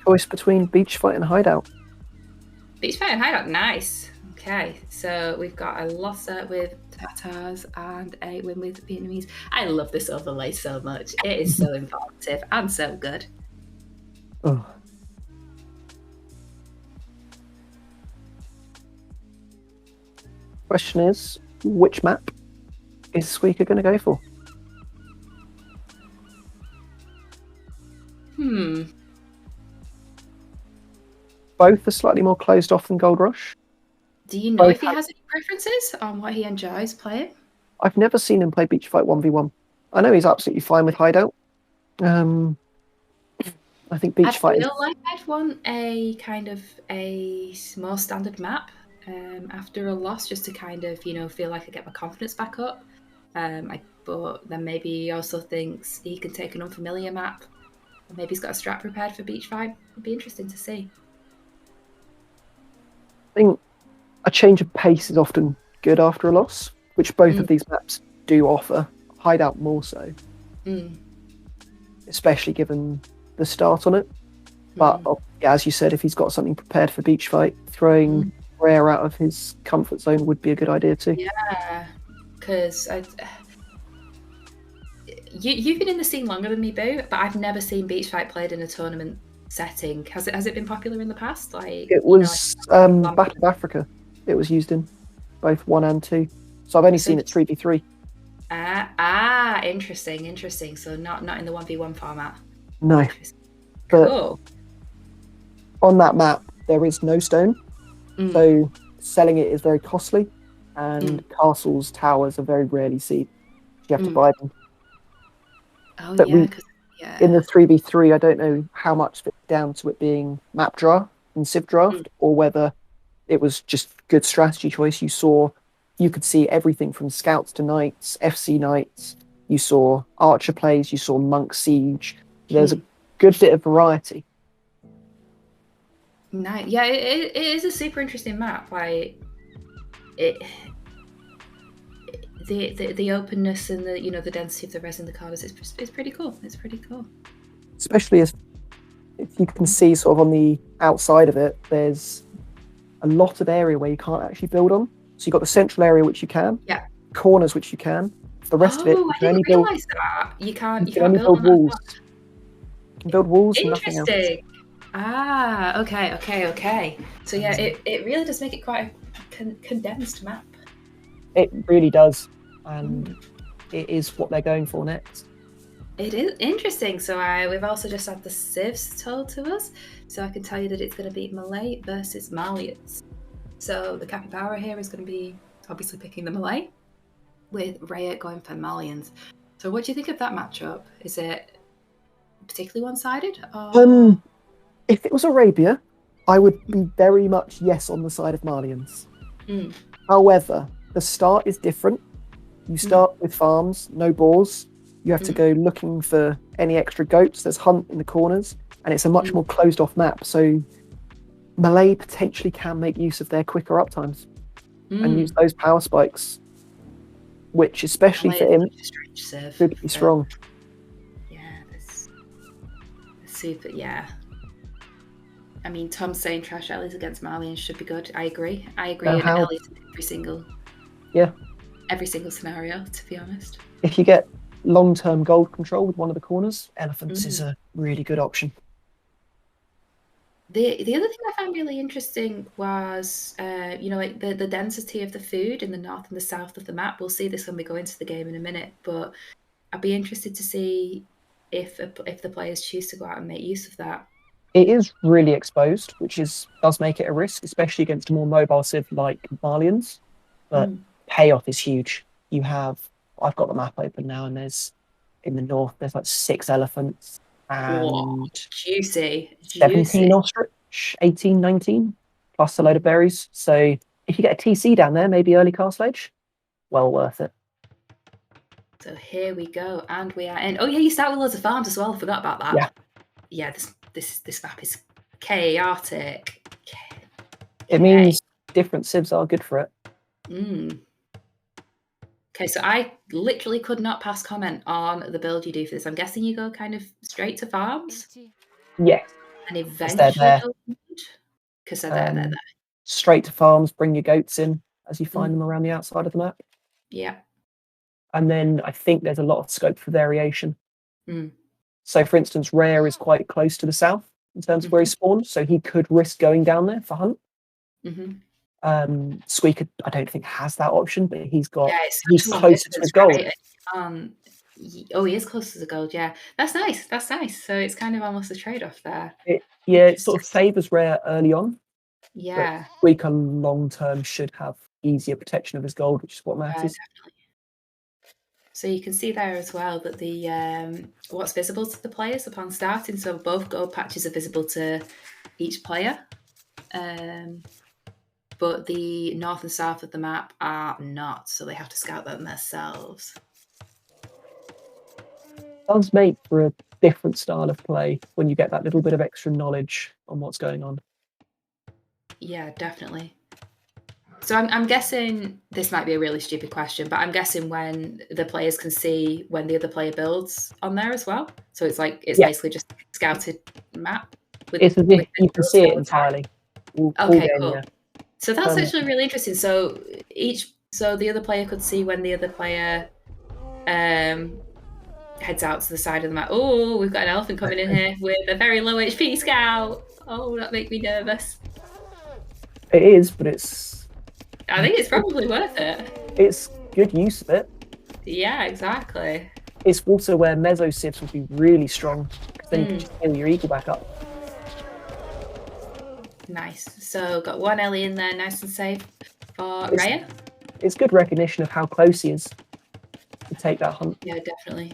choice between Beachfight and Hideout. Beachfight and Hideout, nice. Okay, so we've got a losser with Tatars and a win with Vietnamese. I love this overlay so much. It is so informative and so good. Oh. Question is, which map is Squeaker going to go for? Both are slightly more closed off than Gold Rush. Do you know if he has any preferences on what he enjoys playing? I've never seen him play Beachfight 1v1. I know he's absolutely fine with Hideout. I think Beachfight. I feel like I'd want a kind of a more standard map after a loss, just to kind of feel like I get my confidence back up. But then maybe he also thinks he can take an unfamiliar map, or maybe he's got a strat prepared for Beachfight. It'd be interesting to see. I think a change of pace is often good after a loss, which both of these maps do offer. Hideout more so, especially given the start on it. But as you said, if he's got something prepared for Beachfight, throwing Rhea out of his comfort zone would be a good idea too. Yeah, because you've been in the scene longer than me, Boo, but I've never seen Beachfight played in a tournament setting. Has it been popular in the past? Like it was Battle of Africa. It was used in both 1 and 2. So I've only seen it 3v3. Interesting. So not in the 1v1 format. No. But cool. On that map, there is no stone. So selling it is very costly. And castles, towers are very rarely seen. You have to buy them. Oh, but yeah. In the 3v3, I don't know how much of it down to it being map draft and civ draft, or whether it was just good strategy choice. You could see everything from scouts to knights, FC knights. You saw archer plays. You saw monk siege. There's a good bit of variety. Nice. Yeah, it is a super interesting map. Like the openness and the density of the resin, the colours is pretty cool. It's pretty cool. Especially if you can see sort of on the outside of it, there's a lot of area where you can't actually build on. So you've got the central area which you can, corners which you can. The rest of it, I didn't realise that you can't build walls. You can build walls and nothing else. Interesting. Okay. So yeah, it really does make it quite a condensed map. It really does, and it is what they're going for next. It is interesting. So we've also just had the civs told to us, so I can tell you that it's going to be Malay versus Malians. So the Capybara here is going to be obviously picking the Malay, with Rhea going for Malians. So what do you think of that matchup? Is it particularly one-sided? Or... If it was Arabia, I would be very much yes on the side of Malians. However, the start is different. You start with farms, no boars. You have to go looking for any extra goats. There's hunt in the corners, and it's a much more closed off map. So Malay potentially can make use of their quicker uptimes and use those power spikes, which especially for him could be strong. Yeah, that's super. Yeah. I mean, Tom's saying trash Ellie's against Malians should be good. I agree. And Ellie's in every single scenario, to be honest. If you get long-term gold control with one of the corners, elephants is a really good option. The other thing I found really interesting was, like the density of the food in the north and the south of the map. We'll see this when we go into the game in a minute, but I'd be interested to see if the players choose to go out and make use of that. It is really exposed, which does make it a risk, especially against a more mobile civ like Malians. But payoff is huge. I've got the map open now, and in the north, there's like 6 elephants and juicy 17 ostrich, 18, 19, plus a load of berries. So if you get a TC down there, maybe early cast edge, well worth it. So here we go, and we are in. Oh yeah, you start with loads of farms as well. I forgot about that. Yeah. This map is chaotic. It means different civs are good for it. Okay, so I literally could not pass comment on the build you do for this. I'm guessing you go kind of straight to farms? Yes. And they're eventually there. go because they're there. Straight to farms, bring your goats in as you find Mm. them around the outside of the map. Yeah. And then I think there's a lot of scope for variation. Mm. So, for instance, Rhea is quite close to the south in terms of where he spawned, so he could risk going down there for hunt. Squeaker, I don't think has that option, but he's closer to his gold. Right? He is close to the gold. Yeah, that's nice. That's nice. So it's kind of almost a trade-off there. It sort of favors Rhea early on. Yeah. But Squeaker long term should have easier protection of his gold, which is what matters. Definitely. So you can see there as well that the what's visible to the players upon starting. So both gold patches are visible to each player, but the north and south of the map are not. So they have to scout them themselves. It does make for a different style of play when you get that little bit of extra knowledge on what's going on. Yeah, definitely. So I'm guessing this might be a really stupid question, but I'm guessing when the players can see when the other player builds on there as well. So it's basically just a scouted map. It's as if you can see it entirely. Okay, cool. So that's actually really interesting. So the other player could see when the other player heads out to the side of the map. Oh, we've got an elephant coming in here with a very low HP scout. Oh, that makes me nervous. It is, but I think it's probably worth it. It's good use of it. Yeah, exactly. It's also where Meso Sieves will be really strong, because then you can just heal your eagle back up. Nice. So got one Ellie in there, nice and safe for Rhea. It's good recognition of how close he is to take that hunt. Yeah, definitely.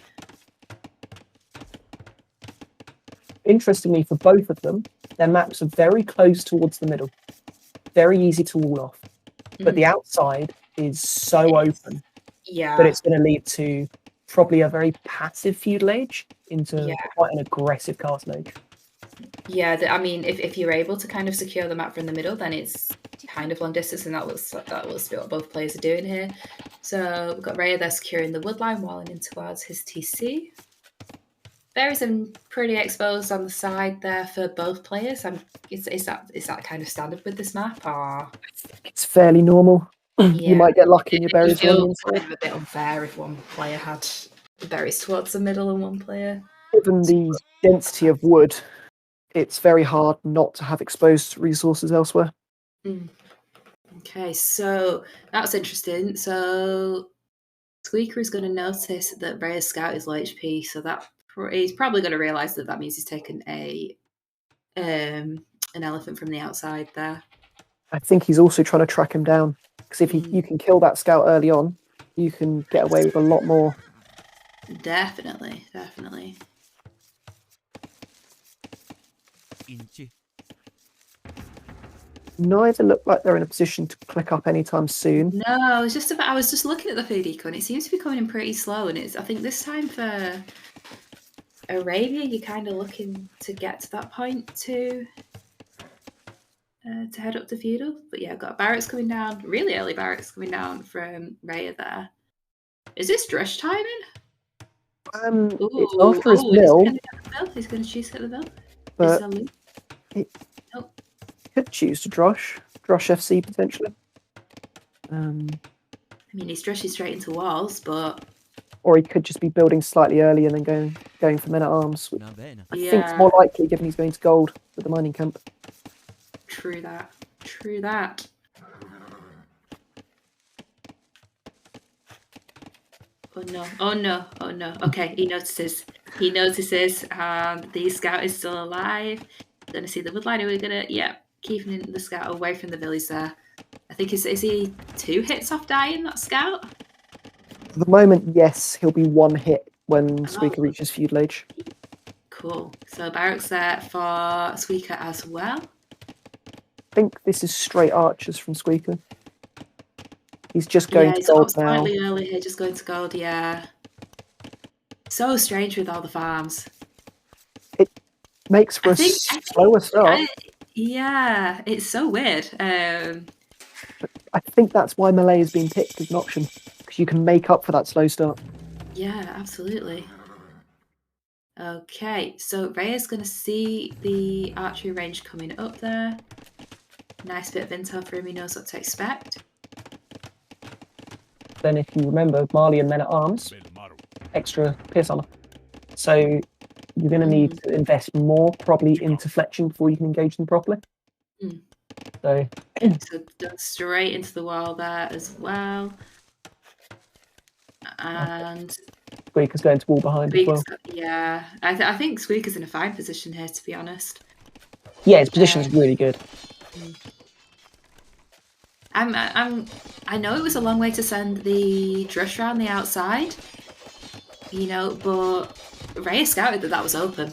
Interestingly, for both of them, their maps are very close towards the middle. Very easy to wall off. But the outside is so open that it's going to lead to probably a very passive feudal age into quite an aggressive castle age. Yeah, I mean, if you're able to kind of secure the map from the middle, then it's kind of long distance, and that was what both players are doing here. So we've got Rhea there securing the wood line, walling in towards his TC. There is some pretty exposed on the side there for both players. Is that kind of standard with this map, or it's fairly normal? You might get lucky in your berries. Kind of a bit unfair if one player had berries towards the middle and one player. Given the density of wood, it's very hard not to have exposed resources elsewhere. Okay, so that's interesting. So Squeaker is going to notice that Rhea's scout is low HP, so that he's probably going to realise that means he's taken an elephant from the outside there. I think he's also trying to track him down, because if you can kill that scout early on, you can get away with a lot more. Definitely. Neither look like they're in a position to click up anytime soon. No, I was just looking at the food eco, and it seems to be coming in pretty slow. And I think this time for Arabia, you're kind of looking to get to that point to head up to feudal. But yeah, I've got barracks coming down, really early barracks coming down from Rhea there. Is this Drush timing? It's after his mill. He's going to choose at the mill. But he could choose to Drush FC potentially. I mean, he's drushing straight into walls, but or he could just be building slightly early and then going for men at arms. Which I think it's more likely, given he's going to gold with the mining camp. True that. Oh no. Okay, he notices. The scout is still alive. Gonna see the woodline. We're gonna, keeping the scout away from the village there. I think is he 2 hits off dying, that scout? For the moment, yes, he'll be 1 hit when Squeaker reaches feudal age. Cool. So barracks there for Squeaker as well. I think this is straight archers from Squeaker. He's just going to gold now. Slightly early here, just going to gold, yeah. So strange with all the farms. It makes for a slower start. Yeah, it's so weird. I think that's why Malay has been picked as an option, because you can make up for that slow start. Yeah, absolutely. Okay, so Rhea's going to see the archery range coming up there. Nice bit of intel for him, he knows what to expect. Then if you remember, Malian men-at-arms, extra pierce armor. So you're going to need to invest more probably into fletching before you can engage them properly. So straight into the wall there as well. And Squeaker's going to wall behind as well. Yeah, I think Squeaker's in a fine position here, to be honest. Yeah, his position's really good. I know it was a long way to send the drush around the outside, you know, but Rhea scouted that was open.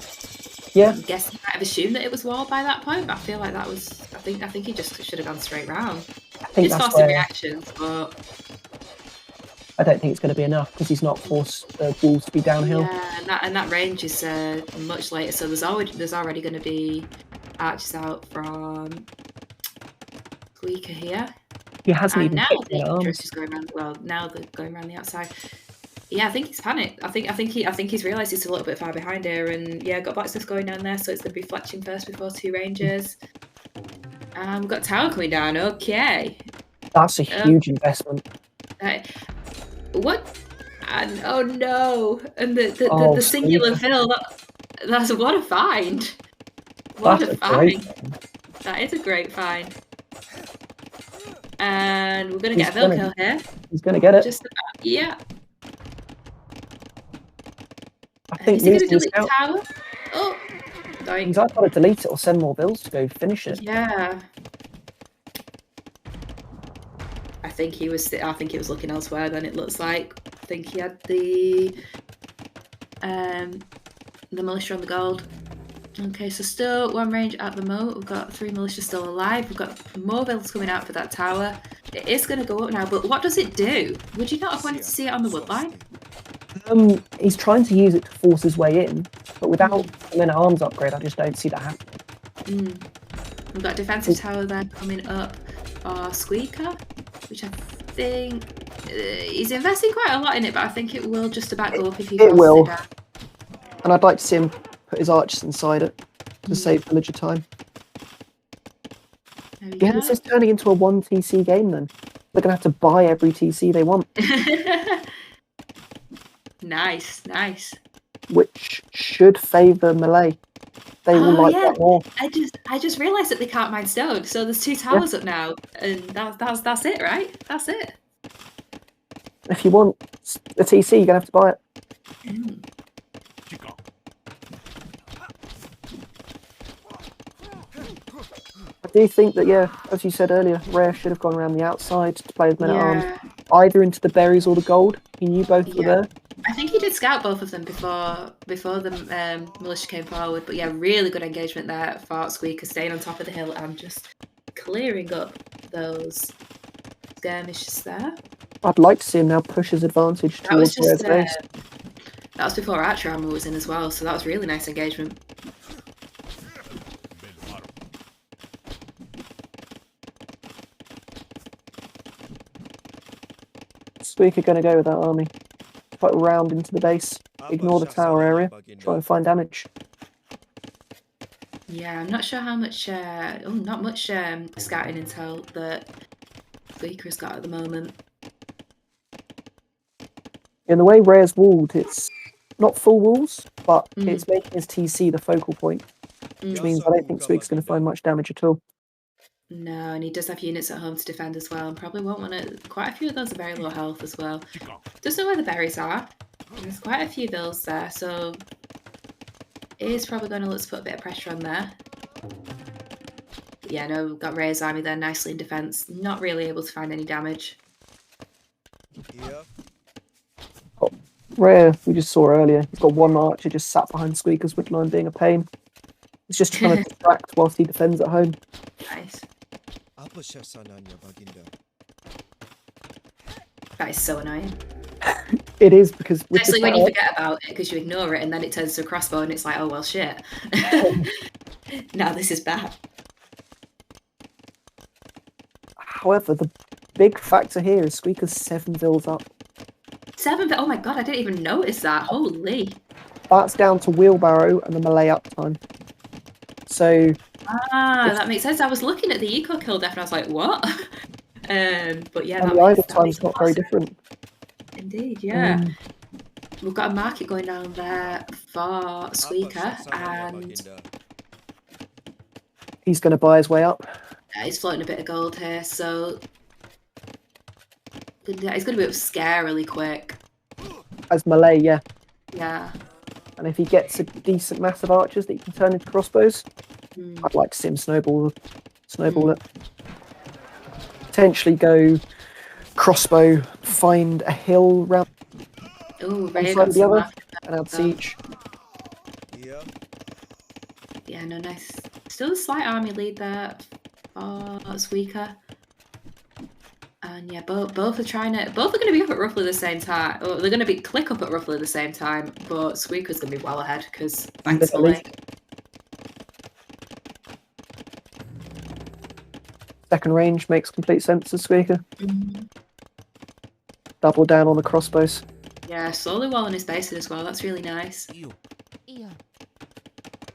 Yeah. I guess he might have assumed that it was walled by that point, but I feel like that was. I think he just should have gone straight round. It's forcing reactions, but I don't think it's going to be enough because he's not forced the walls to be downhill. Yeah, and that range is much later, so there's already going to be archers out from Squeaker here. He hasn't and even now picked the arms. drush is going around. Well, now they're going around the outside. Yeah, I think he's panicked. I think he's realised he's a little bit far behind here, and yeah, got blacksmith going down there, so it's going to be fletching first before two rangers. We've got tower coming down. Okay, that's a huge investment. What? And oh no! And the singular fill. That's what a find! What a find! That is a great find. And we're going to get a Vil kill here. He's going to get it. Just about, yeah. I think he's going to delete the tower. Oh, he's either got to delete it or send more Vils to go finish it. Yeah. I think he was looking elsewhere. Then it looks like. I think he had the militia on the gold. Okay, so still one range at the moment. We've got 3 militia still alive. We've got more Vils coming out for that tower. It is going to go up now, but what does it do? Would you not have wanted to see it on the woodline? He's trying to use it to force his way in, but without an arms upgrade, I just don't see that happening. We've got a defensive tower then coming up for Squeaker, which I think he's investing quite a lot in it, but I think it will just about go up if he will. It down. And I'd like to see him put his archers inside it to save villager time. Yeah, this is turning into a 1 TC game then. They're going to have to buy every TC they want. Nice. Which should favour Malay. They will like that more. I just realised that they can't mine stone, so there's 2 towers up now, and that's it, right? That's it. If you want a TC, you're going to have to buy it. I do think that, yeah, as you said earlier, Rhea should have gone around the outside to play with men-at-arms, either into the berries or the gold. He knew both were there. I think he did scout both of them before the militia came forward, but yeah, really good engagement there for Squeaker, staying on top of the hill and just clearing up those skirmishes there. I'd like to see him now push his advantage towards Rhea's base. That was before archer armor was in as well, so that was really nice engagement. Squeaker going to go with that army. Quite round into the base. Ignore the tower area. Try and find damage. Yeah, I'm not sure how much... not much scouting intel that Squeaker's got at the moment. In the way Rhea's walled, it's not full walls, but it's making his TC the focal point. Which means I don't think Squeaker's going to find much damage at all. No, and he does have units at home to defend as well, and probably won't want to... Quite a few of those are very low health as well. Doesn't know where the berries are. There's quite a few Vils there, so... It is probably going to look to put a bit of pressure on there. But yeah, no, we've got Rhea's army there nicely in defence. Not really able to find any damage. Oh, Rhea, we just saw earlier, he's got 1 archer just sat behind Squeaker's woodline being a pain. He's just trying to distract whilst he defends at home. Nice. That is so annoying. It is, because... Especially when you forget about it, because you ignore it, and then it turns to a crossbow, and it's like, oh, well, shit. Now this is bad. However, the big factor here is Squeaker's 7 Vils up. 7 Vils? Oh my god, I didn't even notice that. Holy. That's down to wheelbarrow and the Malay uptime. So that makes sense. I was looking at the eco kill def and I was like, what? But yeah, and that the idle makes time's not very different. Indeed, yeah. We've got a market going down there for Squeaker, and he's going to buy his way up. He's floating a bit of gold here, so he's going to be able to scare really quick. As Malay, yeah. Yeah. And if he gets a decent mass of archers that he can turn into crossbows, I'd like to see him snowball it. Potentially go crossbow, find a hill round Rhea side got of the some other, and add siege. Yeah, no, nice. Still a slight army lead there for Squeaker. And yeah, both are going to be up at roughly the same time. Or they're going to be click up at roughly the same time, but Squeaker's going to be well ahead because thanks Malay. Second range makes complete sense as Squeaker. Double down on the crossbows. Yeah, slowly walling his base in as well. That's really nice.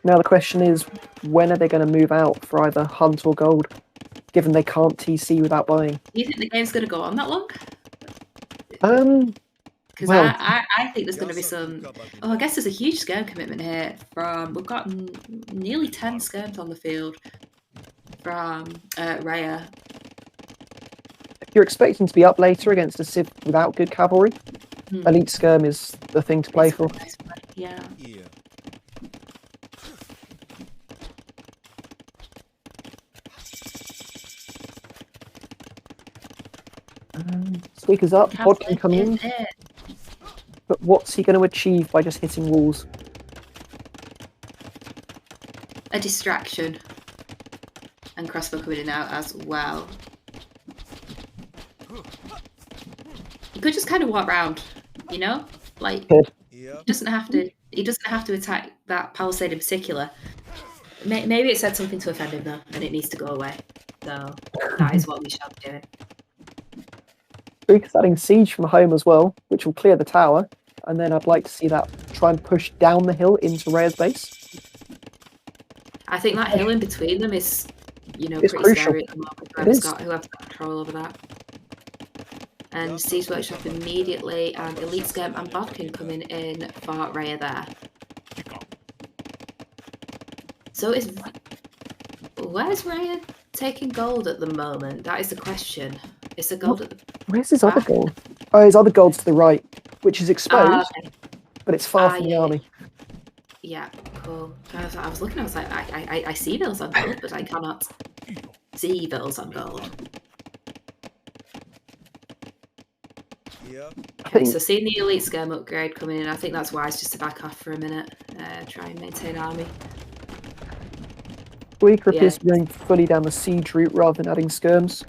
Now the question is, when are they going to move out for either hunt or gold? Given they can't TC without buying. Do you think the game's going to go on that long? Because well, I think there's going to be some... Oh, I guess there's a huge skirm commitment here from... We've got nearly 10 skirms on the field from Rhea. If you're expecting to be up later against a Civ without good cavalry, Elite Skirm is the thing to play for. Yeah. Squeaker's up, Bodkin coming in. But what's he going to achieve by just hitting walls? A distraction. And crossbow coming in out as well. He could just kind of walk around, you know? Like, he doesn't have to attack that palisade in particular. Maybe it said something to offend him though, and it needs to go away. So that is what we shall be doing. Squeaker's adding siege from home as well, which will clear the tower, and then I'd like to see that try and push down the hill into Rhea's base. I think that hill in between them is, pretty crucial. scary at the moment. Whoever's got control over that. And Siege Workshop immediately, and Elite Skirm and Bodkin coming in for Rhea there. So where's Rhea taking gold at the moment? That is the question. Is the gold at the Where's his other gold? Oh, his other gold's to the right, which is exposed, okay. But it's far from the army. Yeah, cool. I was looking, I was like, I see bills on gold, but I cannot see bills on gold. Okay, so seeing the Elite Skirm upgrade coming in, I think that's wise just to back off for a minute. Try and maintain army. Squeaker appears to be going fully down the siege route rather than adding skirms.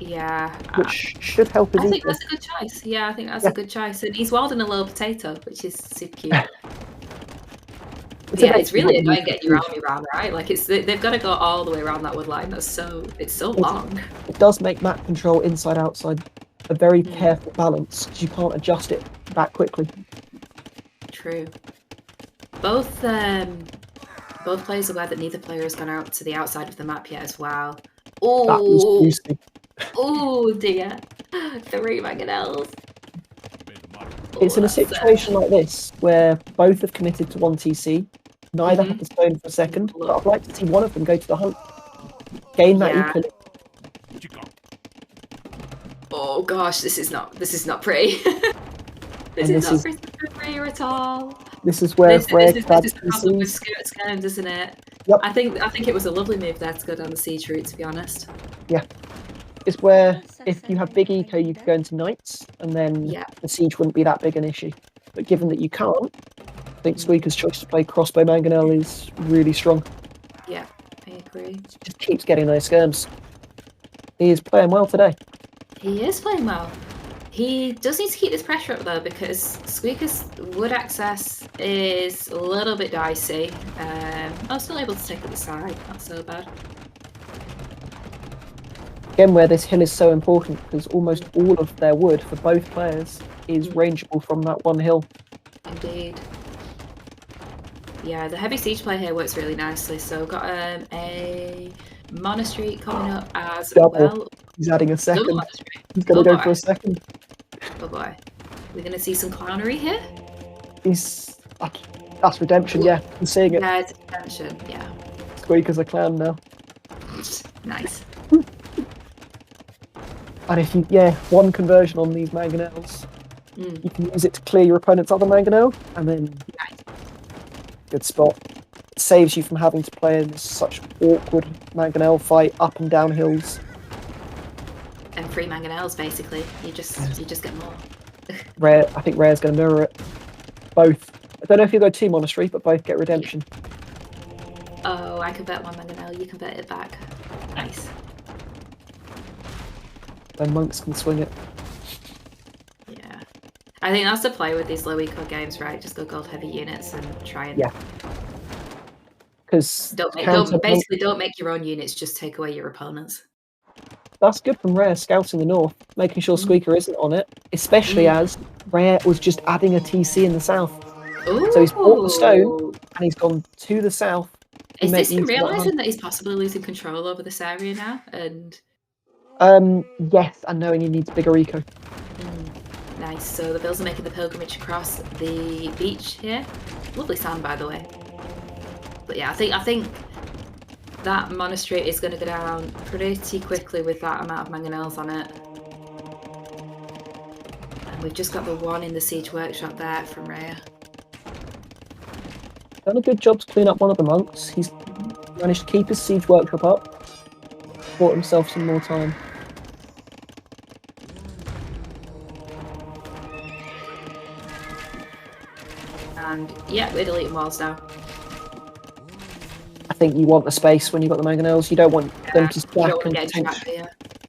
Yeah. Which should help his I think that's a good choice. Yeah, I think that's a good choice. And he's wilding a little potato, which is super cute. It's really annoying getting your army around, right? Like they've got to go all the way around that wood line. It's so long. It does make map control inside outside a very careful balance because you can't adjust it that quickly. True. Both players are aware that neither player has gone out to the outside of the map yet as well. Oh, oh dear. 3 mangonels. It's in a situation like this where both have committed to 1 TC, neither have the stone for a second, but I'd like to see one of them go to the hunt. Gain that equally. Oh gosh, this is not pretty. this is not pretty for Rhea at all. This is where Rhea this is the problem with skirms, isn't it? Yep. I think it was a lovely move there to go down the siege route, to be honest. Yeah. It's where if you have big eco, you could go into knights, and then the siege wouldn't be that big an issue. But given that you can't, I think Squeaker's choice to play crossbow mangonel is really strong. Yeah, I agree. Just keeps getting those skirms. He is playing well today. He is playing well. He does need to keep this pressure up though, because Squeaker's wood access is a little bit dicey. I'm still able to take up the side, not so bad. Again, where this hill is so important, because almost all of their wood for both players is rangeable from that one hill. Indeed. Yeah, the heavy siege play here works really nicely. So we've got a monastery coming up as Double. well. He's adding a Double second. monastery. He's going to Oh go for boy. a second. Oh boy. We're going to see some clownery here. That's redemption, yeah. I'm seeing it. Yeah, it's redemption, yeah. Squeak as a clown now. Nice. And if you, one conversion on these mangonels, you can use it to clear your opponent's other mangonel, and then good spot. It saves you from having to play in such awkward mangonel fight up and down hills. And free mangonels, basically. You just get more. Rhea, I think Rhea's going to mirror it. Both. I don't know if you go 2 monastery, but both get redemption. Oh, I can bet 1 mangonel. You can bet it back. Nice. Then monks can swing it. Yeah. I think that's the play with these low eco games, right? Just go gold heavy units and try and because don't make your own units, just take away your opponents. That's good from Rhea scouting the north, making sure Squeaker isn't on it, especially as Rhea was just adding a TC in the south. Ooh. So he's bought the stone and he's gone to the south. Is this him realising that he's possibly losing control over this area now? And yes, and knowing he needs bigger eco. Nice. So the Bills are making the pilgrimage across the beach here. Lovely sand, by the way. But yeah, I think that monastery is going to go down pretty quickly with that amount of mangonels on it. And we've just got the one in the siege workshop there from Rhea. Done a good job to clean up one of the monks. He's managed to keep his siege workshop up. Bought himself some more time. And yeah, we're deleting walls now. I think you want the space when you've got the mangonels. You don't want them to stack and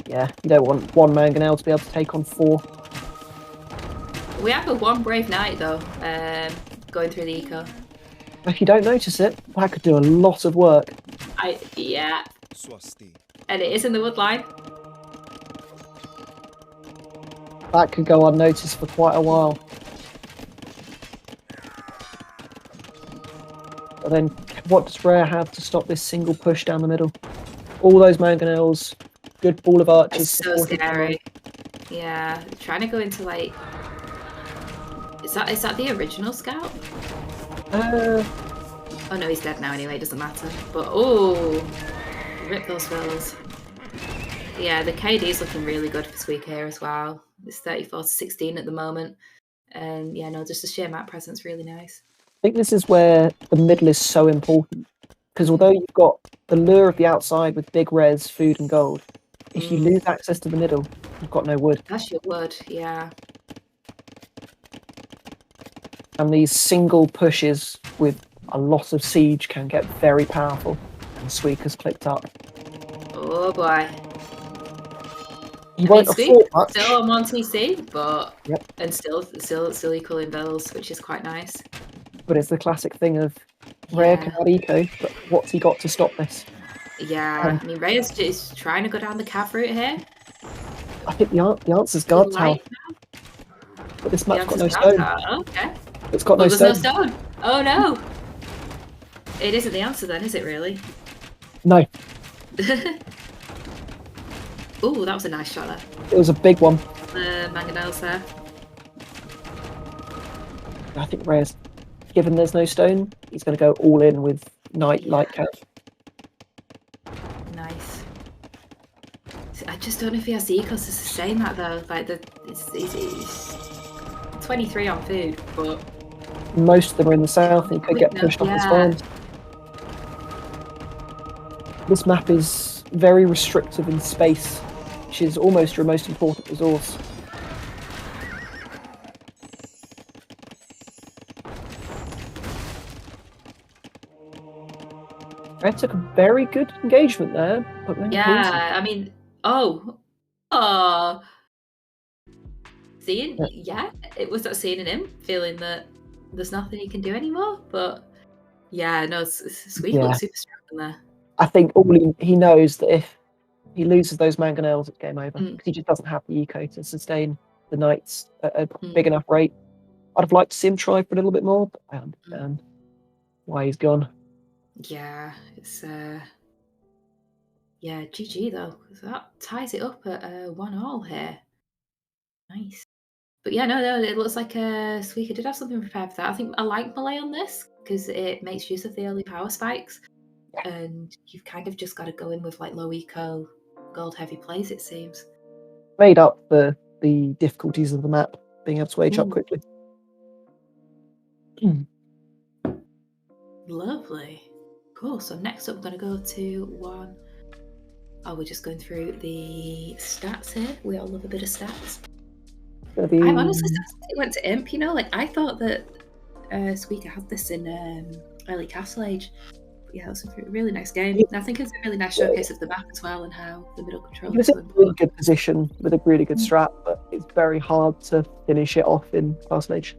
yeah, you don't want 1 mangonel to be able to take on 4. We have a 1 brave knight though, going through the eco. If you don't notice it, that could do a lot of work. Yeah. And it is in the wood line. That could go unnoticed for quite a while. But then, what does Rhea have to stop this single push down the middle? All those mangonels, good ball of archers. It's so scary. Yeah, trying to go into like. Is that the original scout? Oh no, he's dead now anyway. It doesn't matter. But oh, rip those fills. Yeah, the KD's looking really good for Squeak here as well. It's 34-16 at the moment, and yeah, no, just the sheer map presence really nice. I think this is where the middle is so important, because although you've got the lure of the outside with big res, food and gold, if you lose access to the middle, you've got no wood. That's your wood, yeah. And these single pushes with a lot of siege can get very powerful, and Squeak has clicked up. Oh boy. You won't afford much. Still on 1 TC, but and still equal in bills, which is quite nice. But it's the classic thing of Rhea can add eco, but what's he got to stop this? Yeah, I mean Rhea's just trying to go down the cav route here. I think the answer's guard tower. But this map's got no stone. Okay. It's got no stone. There's no stone. Oh no. It isn't the answer then, is it really? No. Ooh, that was a nice shot there. It was a big one. The mangonels there. I think Rhea's, given there's no stone, he's going to go all in with Knight Light Cap. Nice. I just don't know if he has the ecos to sustain that though. Like he's 23 on food, but most of them are in the south, and he could get pushed off his farms. This map is very restrictive in space, which is almost your most important resource. Red took a very good engagement there, but then I mean, seeing, it was that seeing in him, feeling that there's nothing he can do anymore. But yeah, no, Squeak looks super strong in there. I think he knows that if he loses those mangonels, it's game over, because he just doesn't have the eco to sustain the knights at a big enough rate. I'd have liked to see him try for a little bit more, but I understand. why he's gone. Yeah, it's yeah, GG though, because that ties it up at 1-1 here. Nice. But yeah, no, it looks like Suika did have something prepared for that. I think I like Malay on this because it makes use of the early power spikes, and you've kind of just got to go in with like low eco, gold heavy plays. It seems Made up for the difficulties of the map, being able to age up quickly. Lovely. Cool. So next up, I'm going to go to one. Oh, we're just going through the stats here. We all love a bit of stats. I'm honestly surprised it went to Imp. You know, like I thought that Suika had this in early Castle Age. But yeah, it was a really nice game. And I think it's a really nice showcase of the map as well and how the middle control It's is in a really good position with a really good strat, but it's very hard to finish it off in Castle Age.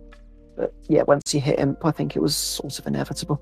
But yeah, once you hit Imp, I think it was sort of inevitable.